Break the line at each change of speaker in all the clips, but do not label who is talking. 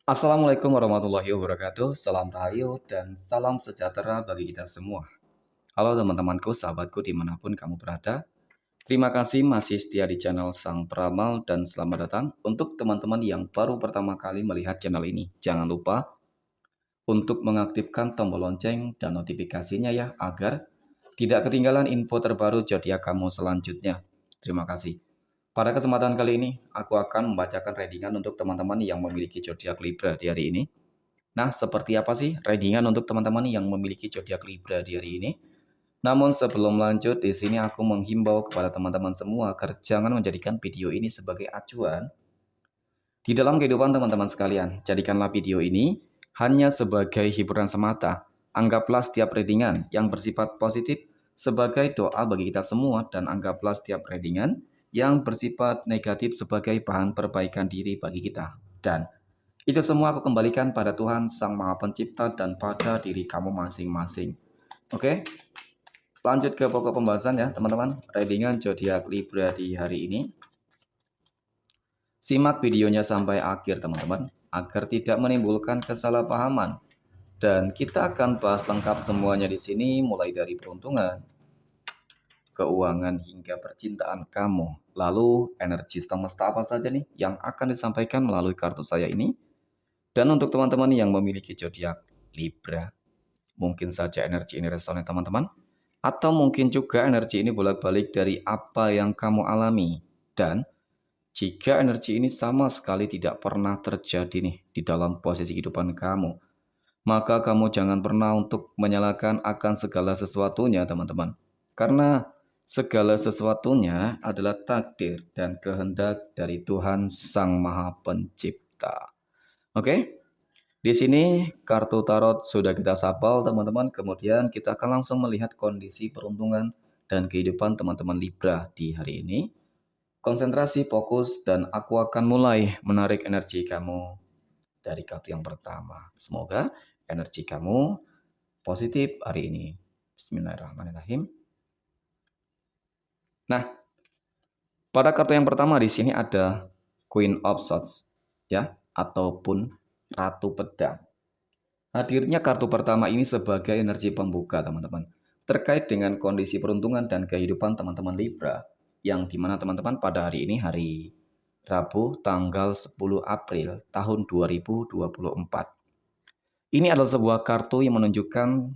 Assalamualaikum warahmatullahi wabarakatuh. Salam Rahayu dan salam sejahtera bagi kita semua. Halo teman-temanku, sahabatku dimanapun kamu berada. Terima kasih masih setia di channel Sang Peramal dan selamat datang untuk teman-teman yang baru pertama kali melihat channel ini. Jangan lupa untuk mengaktifkan tombol lonceng dan notifikasinya ya agar tidak ketinggalan info terbaru zodiak kamu selanjutnya. Terima kasih. Pada kesempatan kali ini, aku akan membacakan readingan untuk teman-teman yang memiliki zodiak Libra di hari ini. Nah, seperti apa sih readingan untuk teman-teman yang memiliki zodiak Libra di hari ini? Namun sebelum lanjut, di sini aku menghimbau kepada teman-teman semua agar jangan menjadikan video ini sebagai acuan di dalam kehidupan teman-teman sekalian. Jadikanlah video ini hanya sebagai hiburan semata. Anggaplah setiap readingan yang bersifat positif sebagai doa bagi kita semua dan anggaplah setiap readingan yang bersifat negatif sebagai bahan perbaikan diri bagi kita. Dan itu semua aku kembalikan pada Tuhan Sang Maha Pencipta dan pada diri kamu masing-masing. Oke, lanjut ke pokok pembahasan ya teman-teman. Readingan zodiak Libra di hari ini. Simak videonya sampai akhir teman-teman, agar tidak menimbulkan kesalahpahaman. Dan kita akan bahas lengkap semuanya di sini, mulai dari peruntungan, keuangan hingga percintaan kamu. Lalu energi semesta apa saja nih yang akan disampaikan melalui kartu saya ini? Dan untuk teman-teman yang memiliki zodiak Libra, mungkin saja energi ini resonan teman-teman, atau mungkin juga energi ini bolak-balik dari apa yang kamu alami. Dan jika energi ini sama sekali tidak pernah terjadi nih di dalam posisi kehidupan kamu, maka kamu jangan pernah untuk menyalahkan akan segala sesuatunya teman-teman. Karena segala sesuatunya adalah takdir dan kehendak dari Tuhan Sang Maha Pencipta. Oke? Di sini kartu tarot sudah kita sapal teman-teman. Kemudian kita akan langsung melihat kondisi peruntungan dan kehidupan teman-teman Libra di hari ini. Konsentrasi, fokus, dan aku akan mulai menarik energi kamu dari kartu yang pertama. Semoga energi kamu positif hari ini. Bismillahirrahmanirrahim. Nah, pada kartu yang pertama di sini ada Queen of Swords, ya, ataupun Ratu Pedang. Hadirnya kartu pertama ini sebagai energi pembuka, teman-teman. Terkait dengan kondisi peruntungan dan kehidupan teman-teman Libra, yang dimana teman-teman pada hari ini hari Rabu tanggal 10 April tahun 2024. Ini adalah sebuah kartu yang menunjukkan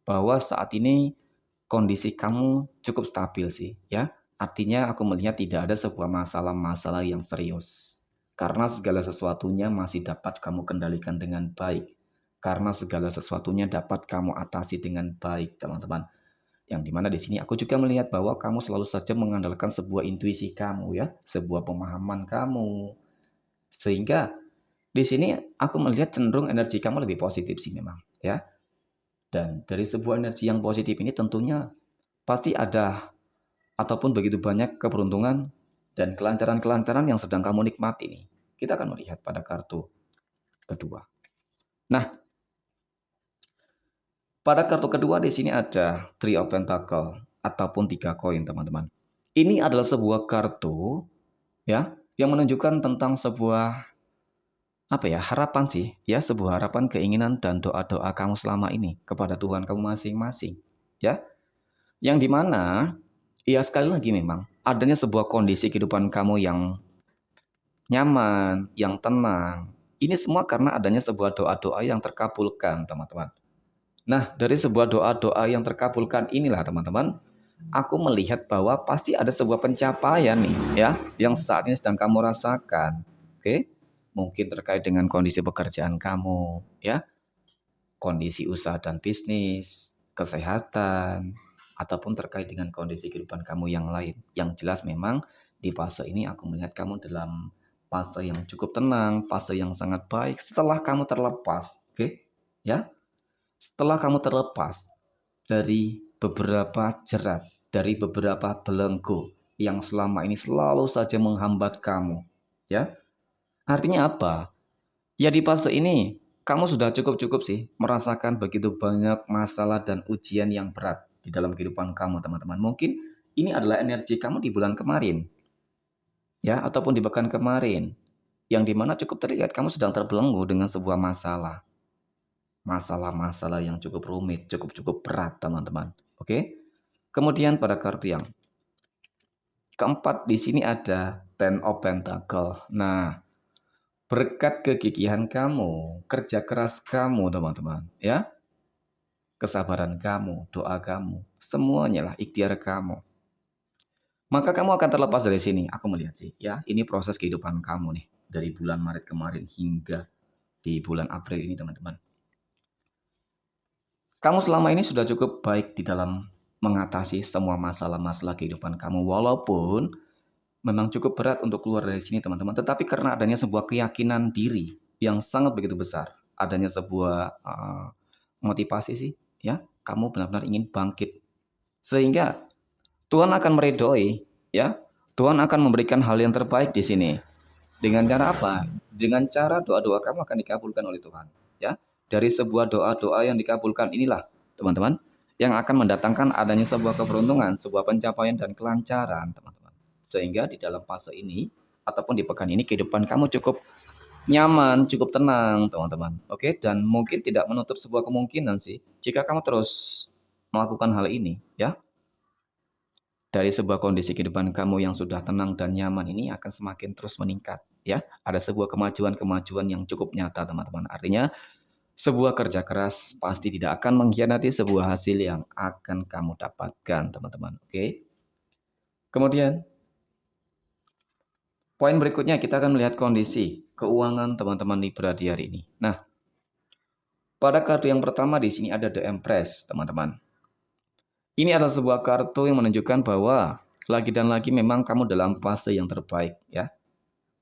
bahwa saat ini kondisi kamu cukup stabil sih, ya. Artinya aku melihat tidak ada sebuah masalah-masalah yang serius. Karena segala sesuatunya masih dapat kamu kendalikan dengan baik. Karena segala sesuatunya dapat kamu atasi dengan baik, teman-teman. Yang dimana di sini aku juga melihat bahwa kamu selalu saja mengandalkan sebuah intuisi kamu ya, sebuah pemahaman kamu. Sehingga di sini aku melihat cenderung energi kamu lebih positif sih memang, ya. Dan dari sebuah energi yang positif ini tentunya pasti ada ataupun begitu banyak keberuntungan dan kelancaran-kelancaran yang sedang kamu nikmati nih. Kita akan melihat pada kartu kedua. Nah, pada kartu kedua di sini ada Three of Pentacle ataupun 3 koin, teman-teman. Ini adalah sebuah kartu ya yang menunjukkan tentang sebuah apa ya, harapan sih, ya sebuah harapan, keinginan dan doa-doa kamu selama ini kepada Tuhan kamu masing-masing, ya. Yang dimana, ya sekali lagi memang adanya sebuah kondisi kehidupan kamu yang nyaman, yang tenang. Ini semua karena adanya sebuah doa-doa yang terkabulkan, teman-teman. Nah, dari sebuah doa-doa yang terkabulkan inilah, teman-teman, aku melihat bahwa pasti ada sebuah pencapaian nih, ya, yang saat ini sedang kamu rasakan. Oke? Mungkin terkait dengan kondisi pekerjaan kamu, ya, kondisi usaha dan bisnis, kesehatan, ataupun terkait dengan kondisi kehidupan kamu yang lain. Yang jelas memang di fase ini aku melihat kamu dalam fase yang cukup tenang, fase yang sangat baik setelah kamu terlepas, oke? Ya, setelah kamu terlepas dari beberapa jerat, dari beberapa belenggu yang selama ini selalu saja menghambat kamu, ya. Artinya apa? Ya di fase ini kamu sudah cukup-cukup sih merasakan begitu banyak masalah dan ujian yang berat di dalam kehidupan kamu, teman-teman. Mungkin ini adalah energi kamu di bulan kemarin, ya, ataupun di pekan kemarin. yang dimana cukup terlihat kamu sedang terbelenggu dengan sebuah masalah. Masalah-masalah yang cukup rumit, cukup berat, teman-teman. Oke? Kemudian pada kartu yang keempat di sini ada Ten of Pentacle. Nah, berkat kegigihan kamu, kerja keras kamu, teman-teman, ya, kesabaran kamu, doa kamu, semuanya lah ikhtiar kamu. Maka kamu akan terlepas dari sini. Aku melihat sih, ya, ini proses kehidupan kamu nih dari bulan Maret kemarin hingga di bulan April ini, teman-teman. Kamu selama ini sudah cukup baik di dalam mengatasi semua masalah-masalah kehidupan kamu, walaupun memang cukup berat untuk keluar dari sini, teman-teman. Tetapi karena adanya sebuah keyakinan diri yang sangat begitu besar, adanya sebuah motivasi sih, ya, kamu benar-benar ingin bangkit. Sehingga Tuhan akan meridhoi, ya. Tuhan akan memberikan hal yang terbaik di sini. Dengan cara apa? Dengan cara doa-doa kamu akan dikabulkan oleh Tuhan, ya. Dari sebuah doa-doa yang dikabulkan inilah, teman-teman, yang akan mendatangkan adanya sebuah keberuntungan, sebuah pencapaian dan kelancaran, teman-teman. Sehingga di dalam fase ini ataupun di pekan ini kehidupan kamu cukup nyaman, cukup tenang, teman-teman. Oke, dan mungkin tidak menutup sebuah kemungkinan sih jika kamu terus melakukan hal ini, ya. Dari sebuah kondisi kehidupan kamu yang sudah tenang dan nyaman ini akan semakin terus meningkat, ya. Ada sebuah kemajuan-kemajuan yang cukup nyata, teman-teman. Artinya, sebuah kerja keras pasti tidak akan mengkhianati sebuah hasil yang akan kamu dapatkan, teman-teman. Oke. Kemudian, poin berikutnya kita akan melihat kondisi keuangan teman-teman Libra di hari ini. Nah, pada kartu yang pertama di sini ada The Empress, teman-teman. Ini adalah sebuah kartu yang menunjukkan bahwa lagi dan lagi memang kamu dalam fase yang terbaik, ya.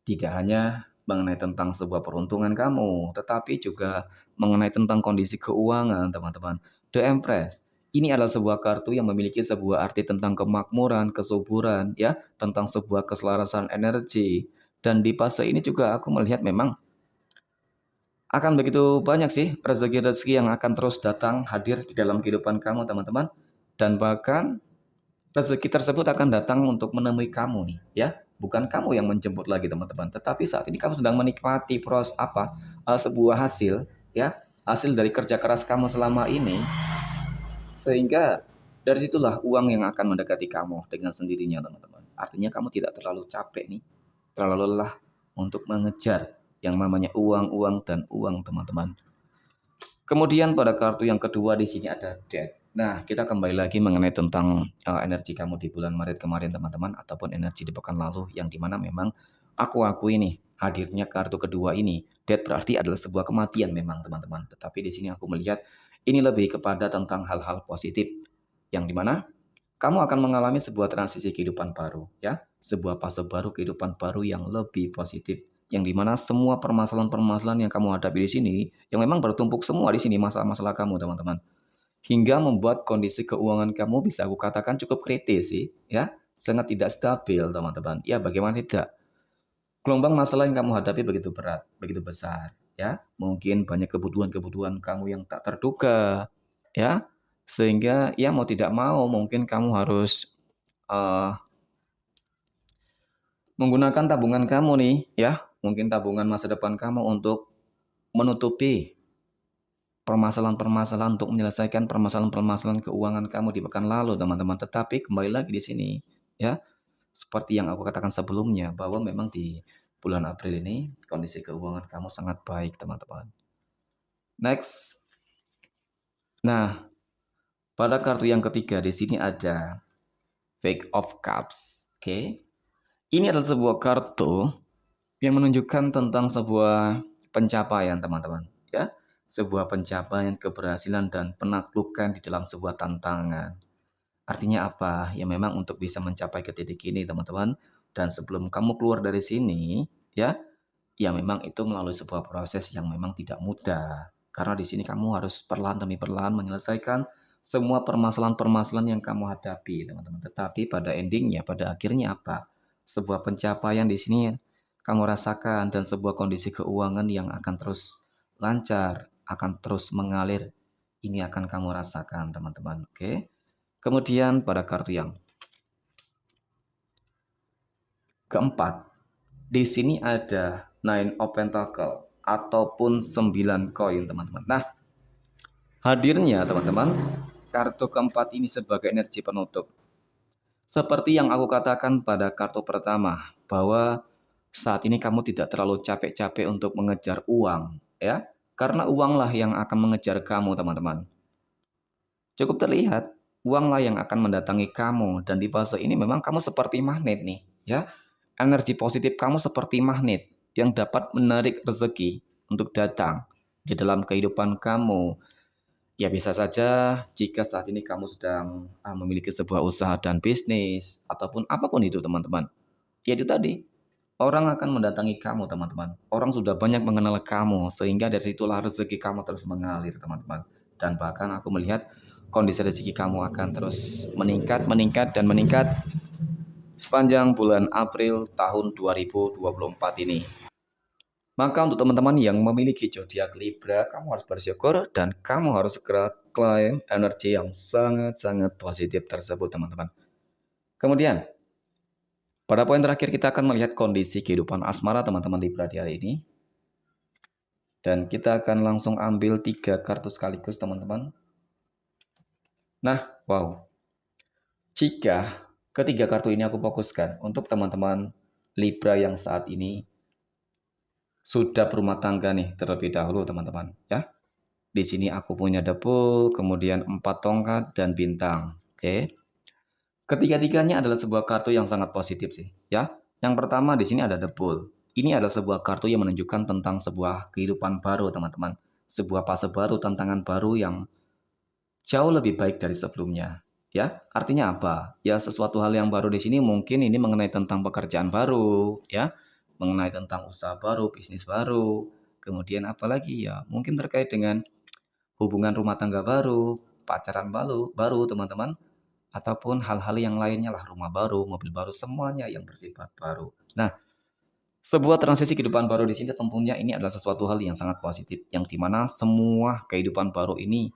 Tidak hanya mengenai tentang sebuah peruntungan kamu, tetapi juga mengenai tentang kondisi keuangan, teman-teman. The Empress, ini adalah sebuah kartu yang memiliki sebuah arti tentang kemakmuran, kesuburan, ya, tentang sebuah keselarasan energi. Dan di fase ini juga aku melihat memang akan begitu banyak sih rezeki-rezeki yang akan terus datang hadir di dalam kehidupan kamu, teman-teman. Dan bahkan rezeki tersebut akan datang untuk menemui kamu nih, ya. Bukan kamu yang menjemput lagi, teman-teman. Tetapi saat ini kamu sedang menikmati sebuah hasil, ya, hasil dari kerja keras kamu selama ini, sehingga dari situlah uang yang akan mendekati kamu dengan sendirinya, teman-teman. Artinya kamu tidak terlalu capek nih, terlalu lelah untuk mengejar yang namanya uang, uang, dan uang, teman-teman. Kemudian pada kartu yang kedua di sini ada Death. Nah, kita kembali lagi mengenai tentang energi kamu di bulan Maret kemarin, teman-teman, ataupun energi di pekan lalu yang dimana memang aku akui nih hadirnya kartu kedua ini. Death berarti adalah sebuah kematian memang, teman-teman. Tetapi di sini aku melihat ini lebih kepada tentang hal-hal positif yang dimana kamu akan mengalami sebuah transisi kehidupan baru, ya, sebuah fase baru kehidupan baru yang lebih positif, yang dimana semua permasalahan-permasalahan yang kamu hadapi di sini, yang memang bertumpuk semua di sini masalah-masalah kamu, teman-teman, hingga membuat kondisi keuangan kamu bisa aku katakan cukup kritis sih, ya, sangat tidak stabil, teman-teman. Ya, bagaimana tidak? Gelombang masalah yang kamu hadapi begitu berat, begitu besar, ya. Mungkin banyak kebutuhan-kebutuhan kamu yang tak terduga, ya. Sehingga ya mau tidak mau mungkin kamu harus eee, menggunakan tabungan kamu nih, ya. Mungkin tabungan masa depan kamu untuk menutupi permasalahan-permasalahan untuk menyelesaikan permasalahan-permasalahan keuangan kamu di pekan lalu, teman-teman. Tetapi kembali lagi di sini, ya, seperti yang aku katakan sebelumnya bahwa memang di bulan April ini kondisi keuangan kamu sangat baik, teman-teman. Next. Nah, pada kartu yang ketiga di sini ada Page of Cups. Oke. Ini adalah sebuah kartu yang menunjukkan tentang sebuah pencapaian, teman-teman, ya. Sebuah pencapaian, keberhasilan dan penaklukan di dalam sebuah tantangan. Artinya apa? Ya memang untuk bisa mencapai ke titik ini, teman-teman, dan sebelum kamu keluar dari sini, ya, ya memang itu melalui sebuah proses yang memang tidak mudah. Karena di sini kamu harus perlahan demi perlahan menyelesaikan semua permasalahan-permasalahan yang kamu hadapi, teman-teman. Tetapi pada endingnya, pada akhirnya apa? Sebuah pencapaian di sini kamu rasakan dan sebuah kondisi keuangan yang akan terus lancar, akan terus mengalir. Ini akan kamu rasakan, teman-teman. Oke. Kemudian pada kartu yang keempat, di sini ada Nine of Pentacle ataupun 9 koin teman-teman. Nah, hadirnya teman-teman, kartu keempat ini sebagai energi penutup. Seperti yang aku katakan pada kartu pertama, bahwa saat ini kamu tidak terlalu capek-capek untuk mengejar uang, ya. Karena uanglah yang akan mengejar kamu, teman-teman. Cukup terlihat, uanglah yang akan mendatangi kamu dan di fase ini memang kamu seperti magnet nih, ya. Energi positif kamu seperti magnet yang dapat menarik rezeki untuk datang di dalam kehidupan kamu. Ya bisa saja jika saat ini kamu sedang memiliki sebuah usaha dan bisnis ataupun apapun itu teman-teman. Ya itu tadi, orang akan mendatangi kamu teman-teman. Orang sudah banyak mengenal kamu sehingga dari situlah rezeki kamu terus mengalir teman-teman. Dan bahkan aku melihat kondisi rezeki kamu akan terus meningkat, meningkat, dan meningkat sepanjang bulan April tahun 2024 ini. Maka untuk teman-teman yang memiliki zodiak Libra, kamu harus bersyukur dan kamu harus segera klaim energi yang sangat-sangat positif tersebut, teman-teman. Kemudian, pada poin terakhir kita akan melihat kondisi kehidupan asmara teman-teman Libra di hari ini. Dan kita akan langsung ambil 3 kartu sekaligus, teman-teman. Nah, wow. Jika ketiga kartu ini aku fokuskan untuk teman-teman Libra yang saat ini sudah berumah tangga nih terlebih dahulu teman-teman ya. Di sini aku punya depul, kemudian 4 tongkat dan bintang. Oke. Ketiga-tiganya adalah sebuah kartu yang sangat positif sih ya. Yang pertama di sini ada depul. Ini adalah sebuah kartu yang menunjukkan tentang sebuah kehidupan baru teman-teman. Sebuah fase baru, tantangan baru yang jauh lebih baik dari sebelumnya. Ya, artinya apa? Ya, sesuatu hal yang baru di sini mungkin ini mengenai tentang pekerjaan baru, ya, mengenai tentang usaha baru, bisnis baru, kemudian apalagi ya, mungkin terkait dengan hubungan rumah tangga baru, pacaran baru teman-teman, ataupun hal-hal yang lainnya lah, rumah baru, mobil baru, semuanya yang bersifat baru. Nah, sebuah transisi kehidupan baru di sini tentunya ini adalah sesuatu hal yang sangat positif, yang dimana semua kehidupan baru ini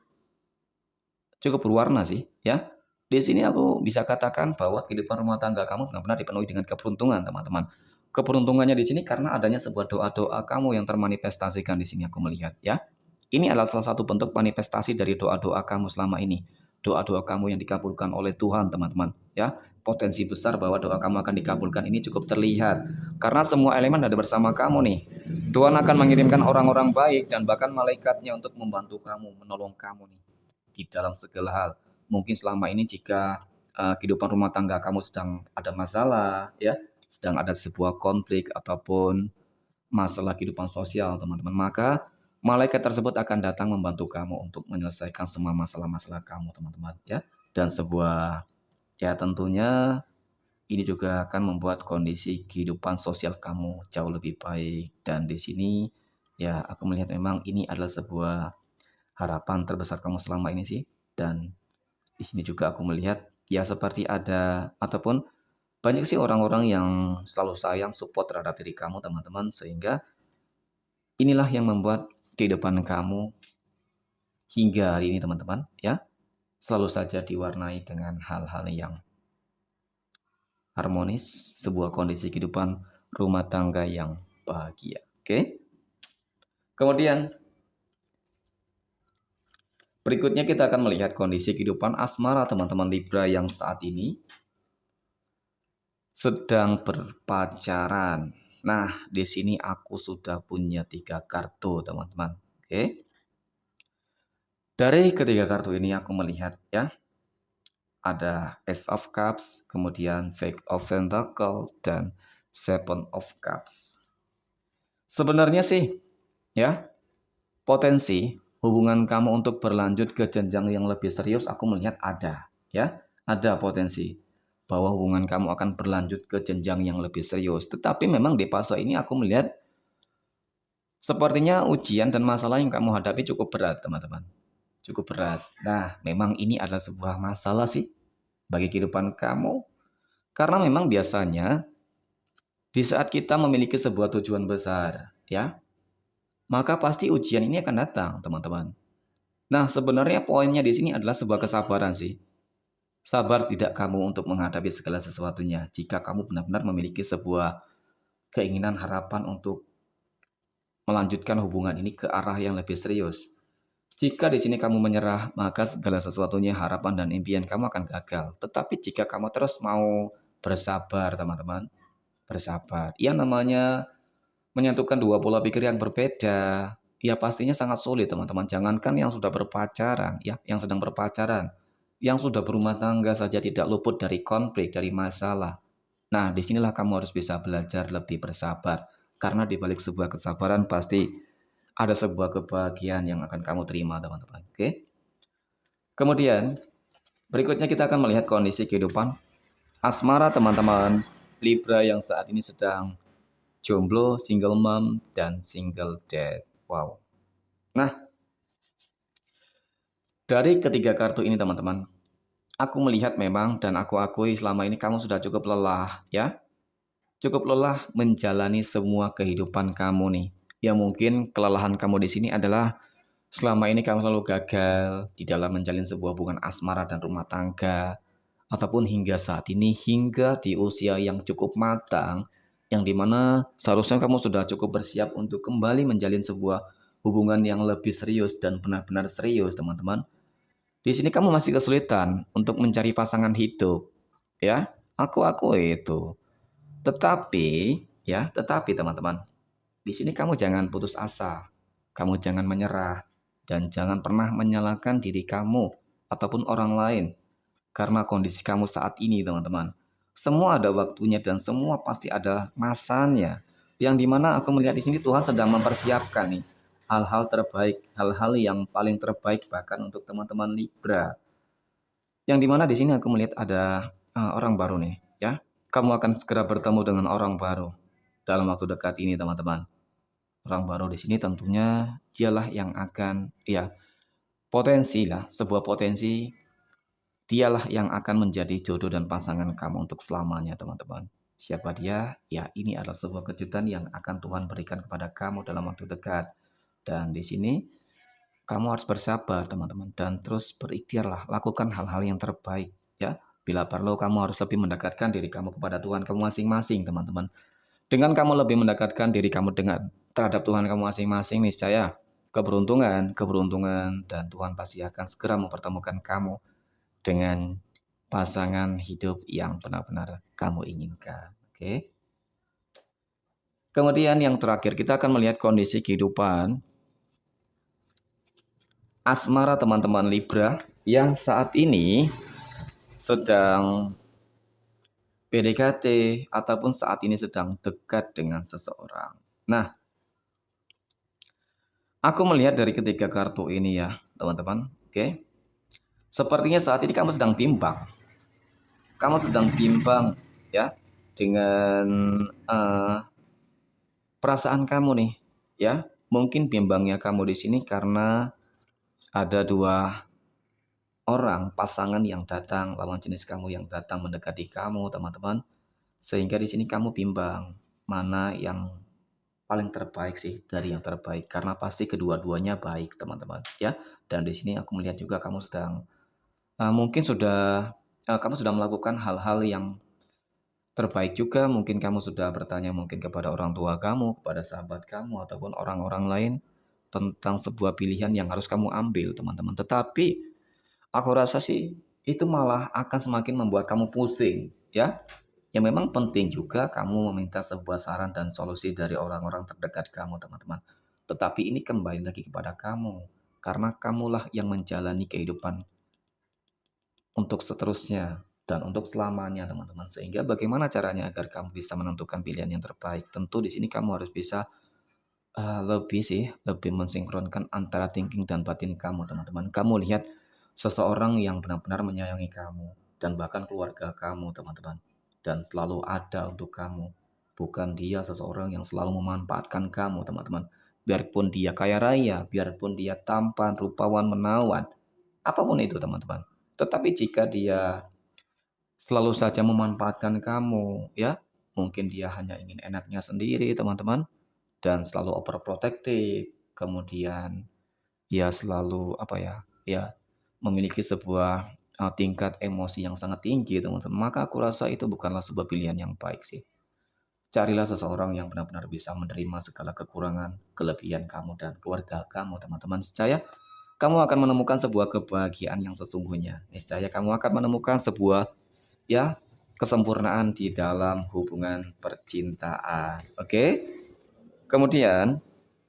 cukup berwarna sih, ya. Di sini aku bisa katakan bahwa kehidupan rumah tangga kamu benar-benar dipenuhi dengan keberuntungan, teman-teman. Keberuntungannya di sini karena adanya sebuah doa-doa kamu yang termanifestasikan di sini aku melihat, ya. Ini adalah salah satu bentuk manifestasi dari doa-doa kamu selama ini. Doa-doa kamu yang dikabulkan oleh Tuhan, teman-teman, ya. Potensi besar bahwa doa kamu akan dikabulkan ini cukup terlihat. Karena semua elemen ada bersama kamu nih. Tuhan akan mengirimkan orang-orang baik dan bahkan malaikatnya untuk membantu kamu, menolong kamu nih di dalam segala hal. Mungkin selama ini jika kehidupan rumah tangga kamu sedang ada masalah, ya, sedang ada sebuah konflik ataupun masalah kehidupan sosial, teman-teman, maka malaikat tersebut akan datang membantu kamu untuk menyelesaikan semua masalah-masalah kamu, teman-teman, ya. Dan sebuah ya tentunya ini juga akan membuat kondisi kehidupan sosial kamu jauh lebih baik dan di sini ya aku melihat memang ini adalah sebuah harapan terbesar kamu selama ini sih. Dan di sini juga aku melihat ya seperti ada ataupun banyak sih orang-orang yang selalu sayang support terhadap diri kamu teman-teman sehingga inilah yang membuat kehidupan kamu hingga hari ini teman-teman ya selalu saja diwarnai dengan hal-hal yang harmonis, sebuah kondisi kehidupan rumah tangga yang bahagia. Oke. Kemudian berikutnya kita akan melihat kondisi kehidupan asmara teman-teman Libra yang saat ini sedang berpacaran. Nah, di sini aku sudah punya 3 kartu, teman-teman. Oke. Dari ketiga kartu ini aku melihat ya, ada Ace of Cups, kemudian Five of Pentacle dan Seven of Cups. Sebenarnya sih ya, potensi hubungan kamu untuk berlanjut ke jenjang yang lebih serius aku melihat ada, ya. Ada potensi bahwa hubungan kamu akan berlanjut ke jenjang yang lebih serius. Tetapi memang di fase ini aku melihat sepertinya ujian dan masalah yang kamu hadapi cukup berat, teman-teman. Cukup berat. Nah, memang ini adalah sebuah masalah sih bagi kehidupan kamu. Karena memang biasanya di saat kita memiliki sebuah tujuan besar, ya, maka pasti ujian ini akan datang, teman-teman. Nah, sebenarnya poinnya di sini adalah sebuah kesabaran sih. Sabar tidak kamu untuk menghadapi segala sesuatunya. Jika kamu benar-benar memiliki sebuah keinginan harapan untuk melanjutkan hubungan ini ke arah yang lebih serius. Jika di sini kamu menyerah, maka segala sesuatunya harapan dan impian kamu akan gagal. Tetapi jika kamu terus mau bersabar, teman-teman, bersabar. Yang namanya menyatukan dua pola pikir yang berbeda, ya pastinya sangat sulit, teman-teman. Jangankan yang sudah berpacaran, ya, yang sedang berpacaran, yang sudah berumah tangga saja tidak luput dari konflik, dari masalah. Nah, disinilah kamu harus bisa belajar lebih bersabar. Karena di balik sebuah kesabaran pasti ada sebuah kebahagiaan yang akan kamu terima, teman-teman. Oke? Kemudian, berikutnya kita akan melihat kondisi kehidupan asmara teman-teman Libra yang saat ini sedang jomblo, single mom, dan single dad. Wow. Nah, dari ketiga kartu ini teman-teman, aku melihat memang dan aku akui selama ini kamu sudah cukup lelah, ya. Cukup lelah menjalani semua kehidupan kamu nih. Ya mungkin kelelahan kamu di sini adalah selama ini kamu selalu gagal di dalam menjalin sebuah hubungan asmara dan rumah tangga, ataupun hingga saat ini, hingga di usia yang cukup matang, yang dimana seharusnya kamu sudah cukup bersiap untuk kembali menjalin sebuah hubungan yang lebih serius dan benar-benar serius, teman-teman. Di sini kamu masih kesulitan untuk mencari pasangan hidup, ya. Aku itu. Tetapi, tetapi teman-teman, di sini kamu jangan putus asa, kamu jangan menyerah, dan jangan pernah menyalahkan diri kamu ataupun orang lain karena kondisi kamu saat ini, teman-teman. Semua ada waktunya dan semua pasti ada masanya. Yang dimana aku melihat di sini Tuhan sedang mempersiapkan nih hal-hal terbaik, hal-hal yang paling terbaik bahkan untuk teman-teman Libra. Yang dimana di sini aku melihat ada orang baru nih, ya. Kamu akan segera bertemu dengan orang baru dalam waktu dekat ini, teman-teman. Orang baru di sini tentunya dialah yang akan, ya, potensi lah, sebuah potensi. Dialah yang akan menjadi jodoh dan pasangan kamu untuk selamanya, teman-teman. Siapa dia? Ya, ini adalah sebuah kejutan yang akan Tuhan berikan kepada kamu dalam waktu dekat. Dan di sini kamu harus bersabar, teman-teman, dan terus berikhtiarlah, lakukan hal-hal yang terbaik, ya. Bila perlu, kamu harus lebih mendekatkan diri kamu kepada Tuhan kamu masing-masing, teman-teman. Dengan kamu lebih mendekatkan diri kamu dengan terhadap Tuhan kamu masing-masing, niscaya keberuntungan, keberuntungan, dan Tuhan pasti akan segera mempertemukan kamu dengan pasangan hidup yang benar-benar kamu inginkan. Oke. Kemudian yang terakhir kita akan melihat kondisi kehidupan asmara teman-teman Libra yang saat ini sedang PDKT ataupun saat ini sedang dekat dengan seseorang. Nah, aku melihat dari ketiga kartu ini ya, teman-teman. Oke. Sepertinya saat ini kamu sedang bimbang. Kamu sedang bimbang ya dengan eh, perasaan kamu nih, ya. Mungkin bimbangnya kamu di sini karena ada dua orang pasangan yang datang, lawan jenis kamu yang datang mendekati kamu, teman-teman. Sehingga di sini kamu bimbang mana yang paling terbaik sih dari yang terbaik karena pasti kedua-duanya baik, teman-teman, ya. Dan di sini aku melihat juga kamu sedang mungkin sudah kamu sudah melakukan hal-hal yang terbaik juga, mungkin kamu sudah bertanya mungkin kepada orang tua kamu, kepada sahabat kamu, ataupun orang-orang lain tentang sebuah pilihan yang harus kamu ambil, teman-teman. Tetapi aku rasa sih itu malah akan semakin membuat kamu pusing, ya. Yang memang penting juga kamu meminta sebuah saran dan solusi dari orang-orang terdekat kamu, teman-teman. Tetapi ini kembali lagi kepada kamu, karena kamulah yang menjalani kehidupan untuk seterusnya dan untuk selamanya, teman-teman. Sehingga bagaimana caranya agar kamu bisa menentukan pilihan yang terbaik? Tentu di sini kamu harus bisa lebih sih, lebih mensinkronkan antara thinking dan batin kamu, teman-teman. Kamu lihat seseorang yang benar-benar menyayangi kamu dan bahkan keluarga kamu, teman-teman, dan selalu ada untuk kamu. Bukan dia seseorang yang selalu memanfaatkan kamu, teman-teman. Biarpun dia kaya raya, biarpun dia tampan, rupawan, menawan, apapun itu, teman-teman. Tetapi jika dia selalu saja memanfaatkan kamu, ya, mungkin dia hanya ingin enaknya sendiri, teman-teman, dan selalu overprotective, kemudian ia selalu apa ya, ya memiliki sebuah tingkat emosi yang sangat tinggi, teman-teman. Maka aku rasa itu bukanlah sebuah pilihan yang baik sih. Carilah seseorang yang benar-benar bisa menerima segala kekurangan, kelebihan kamu dan keluarga kamu, teman-teman. Niscaya kamu akan menemukan sebuah kebahagiaan yang sesungguhnya. Niscaya kamu akan menemukan sebuah ya kesempurnaan di dalam hubungan percintaan. Oke? Kemudian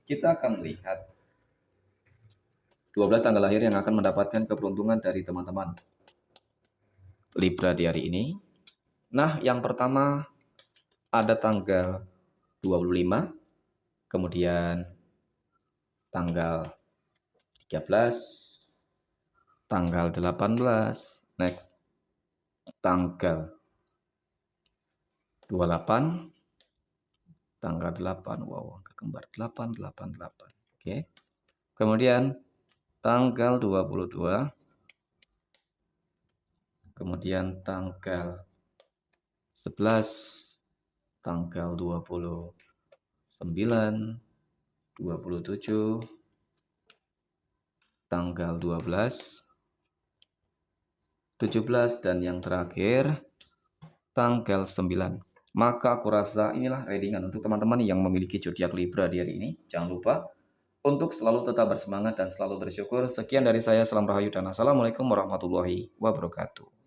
kita akan melihat 12 tanggal lahir yang akan mendapatkan keberuntungan dari teman-teman Libra di hari ini. Nah, yang pertama ada tanggal 25, kemudian tanggal 13, tanggal 18, next tanggal 28, tanggal 8, wow, angka kembar 8, 8, 8. Oke. Kemudian tanggal 22, kemudian tanggal 11, tanggal 29, 27, tanggal 12, 17, dan yang terakhir tanggal 9. Maka aku rasa inilah readingan untuk teman-teman yang memiliki zodiak Libra di hari ini. Jangan lupa untuk selalu tetap bersemangat dan selalu bersyukur. Sekian dari saya, salam rahayu dan assalamualaikum warahmatullahi wabarakatuh.